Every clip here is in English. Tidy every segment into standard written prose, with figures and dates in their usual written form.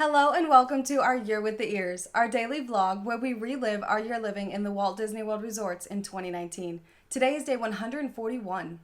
Hello and welcome to our Year with the Ears, our daily vlog where we relive our year living in the Walt Disney World resorts in 2019. Today is day 141.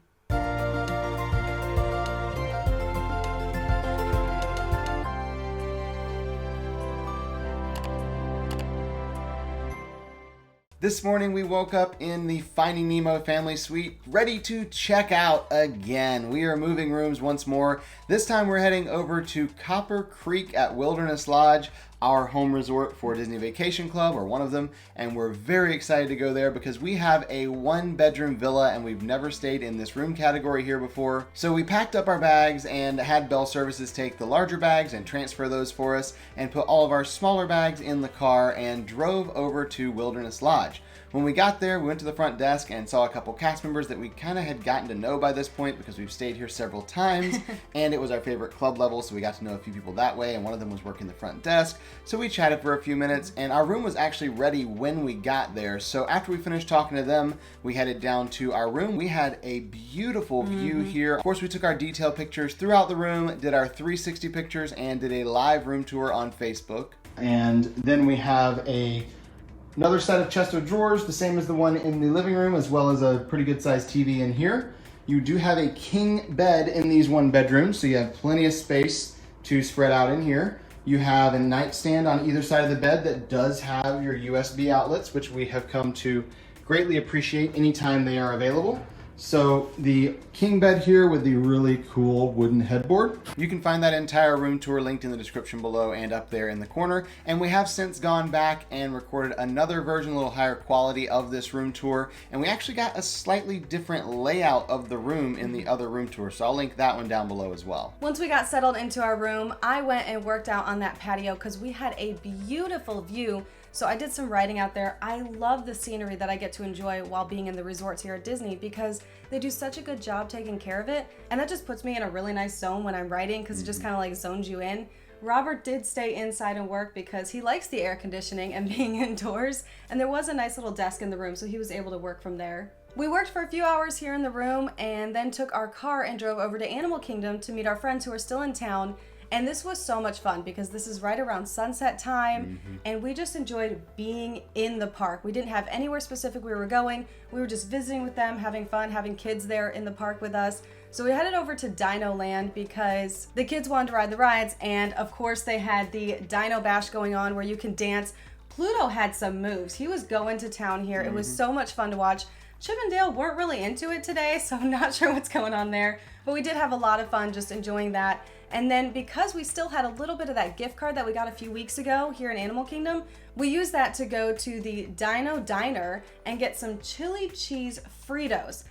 This morning we woke up in the Finding Nemo family suite, ready to check out again. We are moving rooms once more. This time we're heading over to Copper Creek at Wilderness Lodge, our home resort for Disney Vacation Club, or one of them, and we're very excited to go there because we have a one-bedroom villa and we've never stayed in this room category here before. So we packed up our bags and had Bell Services take the larger bags and transfer those for us and put all of our smaller bags in the car and drove over to Wilderness Lodge. When we got there, we went to the front desk and saw a couple cast members that we kind of had gotten to know by this point because we've stayed here several times and it was our favorite club level, so we got to know a few people that way, and one of them was working the front desk. So we chatted for a few minutes and our room was actually ready when we got there. So after we finished talking to them, we headed down to our room. We had a beautiful view here. Of course, we took our detail pictures throughout the room, did our 360 pictures, and did a live room tour on Facebook. And then we have another set of chest of drawers, the same as the one in the living room, as well as a pretty good sized TV in here. You do have a king bed in these one bedrooms, so you have plenty of space to spread out in here. You have a nightstand on either side of the bed that does have your USB outlets, which we have come to greatly appreciate anytime they are available. So the king bed here with the really cool wooden headboard. You can find that entire room tour linked in the description below and up there in the corner. And we have since gone back and recorded another version, a little higher quality of this room tour. And we actually got a slightly different layout of the room in the other room tour. So I'll link that one down below as well. Once we got settled into our room, I went and worked out on that patio because we had a beautiful view. So I did some writing out there. I love the scenery that I get to enjoy while being in the resorts here at Disney because they do such a good job taking care of it. And that just puts me in a really nice zone when I'm writing because it just kind of like zones you in. Robert did stay inside and work because he likes the air conditioning and being indoors. And there was a nice little desk in the room, so he was able to work from there. We worked for a few hours here in the room and then took our car and drove over to Animal Kingdom to meet our friends who are still in town. And this was so much fun because this is right around sunset time and we just enjoyed being in the park. We didn't have anywhere specific we were going. We were just visiting with them, having fun, having kids there in the park with us. So we headed over to Dino Land because the kids wanted to ride the rides, and of course they had the Dino Bash going on where you can dance. Pluto had some moves. He was going to town here. It was so much fun to watch. Chip and Dale weren't really into it today, so I'm not sure what's going on there. But we did have a lot of fun just enjoying that. And then because we still had a little bit of that gift card that we got a few weeks ago here in Animal Kingdom, we used that to go to the Dino Diner and get some chili cheese Fritos.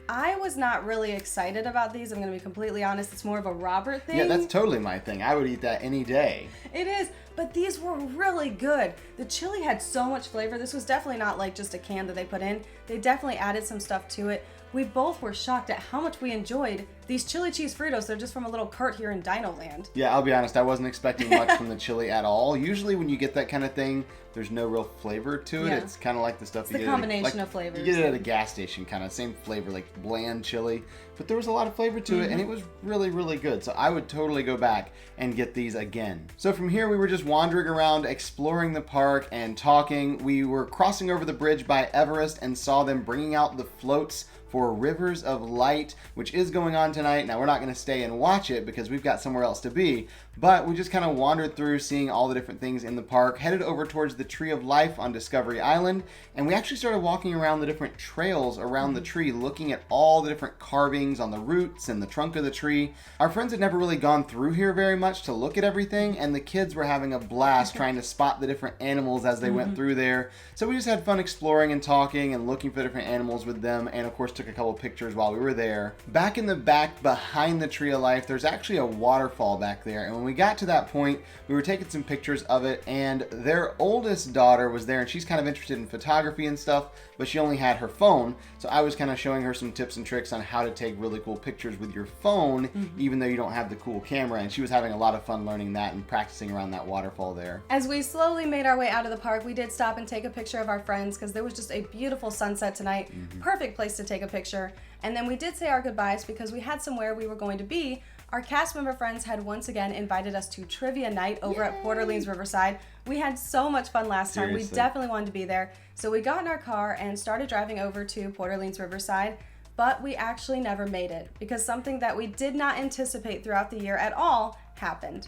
I was not really excited about these. I'm going to be completely honest. It's more of a Robert thing. Yeah, that's totally my thing. I would eat that any day. It is, but these were really good. The chili had so much flavor. This was definitely not like just a can that they put in. They definitely added some stuff to it. We both were shocked at how much we enjoyed these chili cheese Fritos. They're just from a little cart here in Dino Land. Yeah, I'll be honest, I wasn't expecting much from the chili at all. Usually when you get that kind of thing, there's no real flavor to it. Yeah. It's kind of like the stuff It's you the get combination at of flavors. You get it at a gas station, kind of same flavor, like bland chili. But there was a lot of flavor to it, and it was really, really good. So I would totally go back and get these again. So from here, we were just wandering around, exploring the park and talking. We were crossing over the bridge by Everest and saw them bringing out the floats for Rivers of Light, which is going on tonight. Now, we're not going to stay and watch it because we've got somewhere else to be, but we just kind of wandered through seeing all the different things in the park, headed over towards the Tree of Life on Discovery Island, and we actually started walking around the different trails around the tree, looking at all the different carvings on the roots and the trunk of the tree. Our friends had never really gone through here very much to look at everything, and the kids were having a blast trying to spot the different animals as they went through there. So we just had fun exploring and talking and looking for the different animals with them, and of course took a couple pictures while we were there. Back in the back behind the Tree of Life, there's actually a waterfall back there, and when we got to that point, we were taking some pictures of it, and their oldest daughter was there, and she's kind of interested in photography and stuff, but she only had her phone, so I was kind of showing her some tips and tricks on how to take really cool pictures with your phone, even though you don't have the cool camera, and she was having a lot of fun learning that and practicing around that waterfall there. As we slowly made our way out of the park, we did stop and take a picture of our friends because there was just a beautiful sunset tonight. Perfect place to take a picture. And then we did say our goodbyes because we had somewhere we were going to be our cast member friends had once again invited us to trivia night over at Port Orleans Riverside. We had so much fun last time. We definitely wanted to be there. So we got in our car and started driving over to Port Orleans Riverside, but we actually never made it because something that we did not anticipate throughout the year at all happened.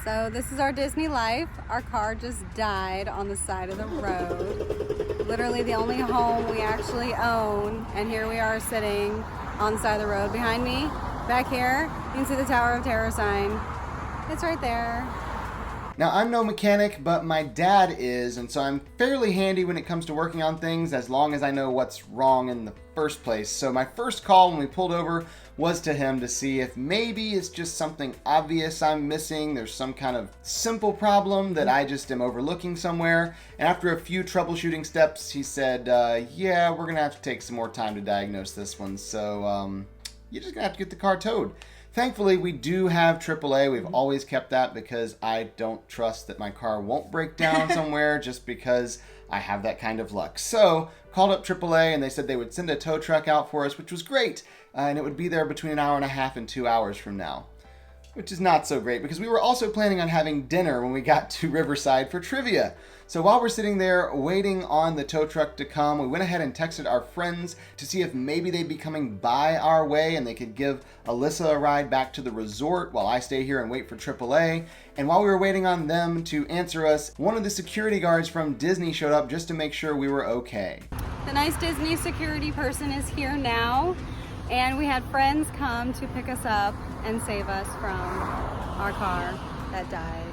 So this is our Disney life. Our car just died on the side of the road. Literally the only home we actually own. And here we are sitting on the side of the road. Behind me, back here, you can see the Tower of Terror sign. It's right there. Now, I'm no mechanic, but my dad is, and so I'm fairly handy when it comes to working on things as long as I know what's wrong in the first place. So my first call when we pulled over was to him to see if maybe it's just something obvious I'm missing. There's some kind of simple problem that I just am overlooking somewhere. And after a few troubleshooting steps, he said, yeah, we're going to have to take some more time to diagnose this one. So you're just going to have to get the car towed. Thankfully, we do have AAA. We've always kept that because I don't trust that my car won't break down somewhere just because I have that kind of luck. So, called up AAA and they said they would send a tow truck out for us, which was great. And it would be there between an hour and a half and 2 hours from now. Which is not so great because we were also planning on having dinner when we got to Riverside for trivia. So while we're sitting there waiting on the tow truck to come, we went ahead and texted our friends to see if maybe they'd be coming by our way and they could give Alyssa a ride back to the resort while I stay here and wait for AAA. And while we were waiting on them to answer us, one of the security guards from Disney showed up just to make sure we were okay. The nice Disney security person is here now. And we had friends come to pick us up and save us from our car that died.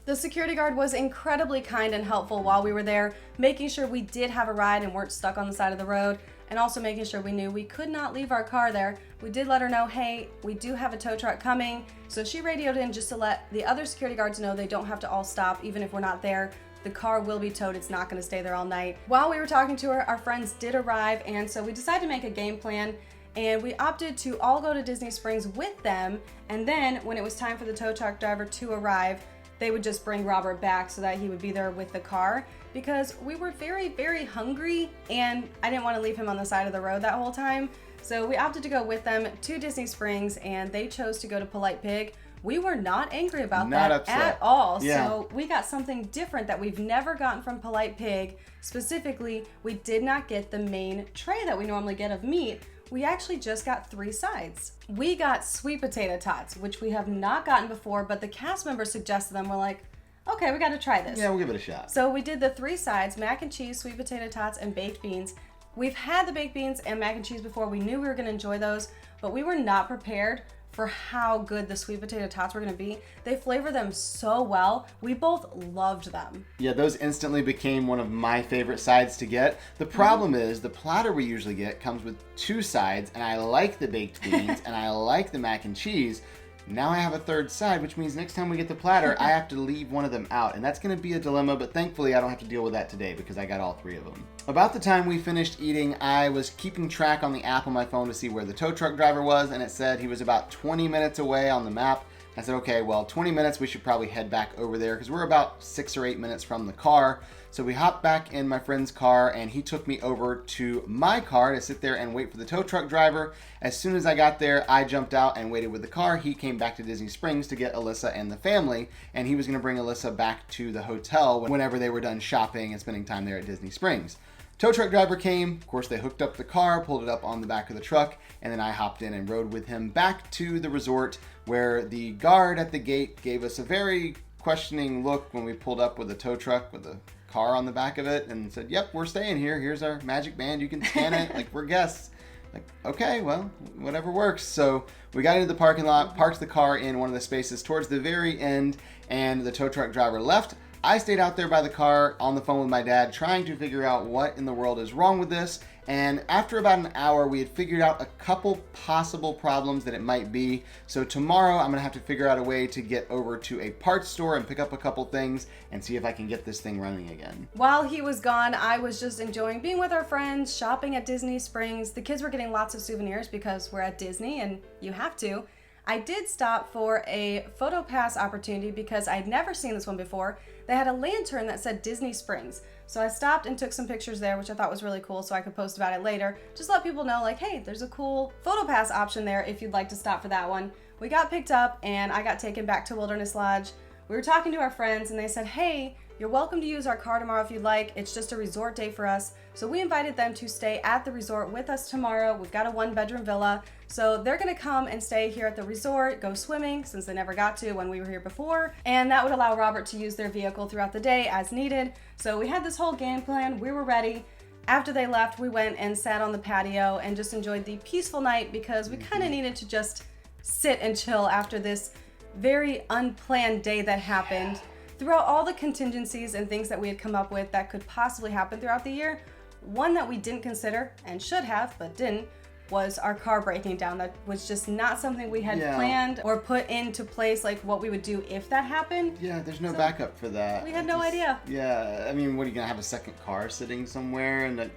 The security guard was incredibly kind and helpful while we were there, making sure we did have a ride and weren't stuck on the side of the road, and also making sure we knew we could not leave our car there. We did let her know, hey, we do have a tow truck coming, so she radioed in just to let the other security guards know they don't have to all stop, even if we're not there. The car will be towed. It's not going to stay there all night. While we were talking to her, our friends did arrive, and so we decided to make a game plan, and we opted to all go to Disney Springs with them, and then when it was time for the tow truck driver to arrive, they would just bring Robert back so that he would be there with the car, because we were very, very hungry, and I didn't want to leave him on the side of the road that whole time. So we opted to go with them to Disney Springs, and they chose to go to Polite Pig. We were not angry about that at all. Yeah. So we got something different that we've never gotten from Polite Pig. Specifically, we did not get the main tray that we normally get of meat. We actually just got 3 sides. We got sweet potato tots, which we have not gotten before, but the cast members suggested them. We're like, okay, we got to try this. Yeah, we'll give it a shot. So we did the 3 sides, mac and cheese, sweet potato tots, and baked beans. We've had the baked beans and mac and cheese before. We knew we were going to enjoy those, but we were not prepared for how good the sweet potato tots were going to be. They flavor them so well. We both loved them. Yeah, those instantly became one of my favorite sides to get. The problem is the platter we usually get comes with 2 sides, and I like the baked beans and I like the mac and cheese. Now I have a 3rd side, which means next time we get the platter, I have to leave one of them out. And that's going to be a dilemma, but thankfully I don't have to deal with that today because I got all 3 of them. About the time we finished eating, I was keeping track on the app on my phone to see where the tow truck driver was, and it said he was about 20 minutes away on the map. I said, okay, well, 20 minutes, we should probably head back over there because we're about 6 or 8 minutes from the car. So we hopped back in my friend's car and he took me over to my car to sit there and wait for the tow truck driver. As soon as I got there, I jumped out and waited with the car. He came back to Disney Springs to get Alyssa and the family, and he was going to bring Alyssa back to the hotel whenever they were done shopping and spending time there at Disney Springs. Tow truck driver came. Of course, they hooked up the car, pulled it up on the back of the truck, and then I hopped in and rode with him back to the resort where the guard at the gate gave us a very questioning look when we pulled up with a tow truck with a car on the back of it and said, yep, we're staying here. Here's our magic band. You can scan it. Like, we're guests. Like, okay, well, whatever works. So we got into the parking lot, parked the car in one of the spaces towards the very end, and the tow truck driver left. I stayed out there by the car on the phone with my dad trying to figure out what in the world is wrong with this. And after about an hour, we had figured out a couple possible problems that it might be. So tomorrow I'm gonna have to figure out a way to get over to a parts store and pick up a couple things and see if I can get this thing running again. While he was gone, I was just enjoying being with our friends, shopping at Disney Springs. The kids were getting lots of souvenirs because we're at Disney and you have to. I did stop for a photo pass opportunity because I'd never seen this one before. They had a lantern that said Disney Springs. So I stopped and took some pictures there, which I thought was really cool, so I could post about it later. Just let people know, like, hey, there's a cool photo pass option there if you'd like to stop for that one. We got picked up and I got taken back to Wilderness Lodge. We were talking to our friends and they said, hey, you're welcome to use our car tomorrow if you'd like. It's just a resort day for us. So we invited them to stay at the resort with us tomorrow. We've got a 1-bedroom villa. So they're gonna come and stay here at the resort, go swimming since they never got to when we were here before. And that would allow Robert to use their vehicle throughout the day as needed. So we had this whole game plan. We were ready. After they left, we went and sat on the patio and just enjoyed the peaceful night because we kind of needed to just sit and chill after this very unplanned day that happened. Throughout all the contingencies and things that we had come up with that could possibly happen throughout the year, one that we didn't consider and should have but didn't was our car breaking down. That was just not something we had planned or put into place, like what we would do if that happened. Yeah, there's no backup for that. We had no idea. Yeah, I mean, what are you gonna have a second car sitting somewhere and then?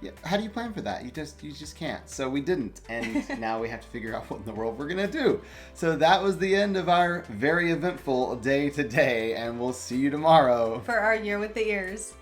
Yeah, how do you plan for that? You just can't. So we didn't, and now we have to figure out what in the world we're gonna do. So that was the end of our very eventful day today, and we'll see you tomorrow for our Year with the Ears.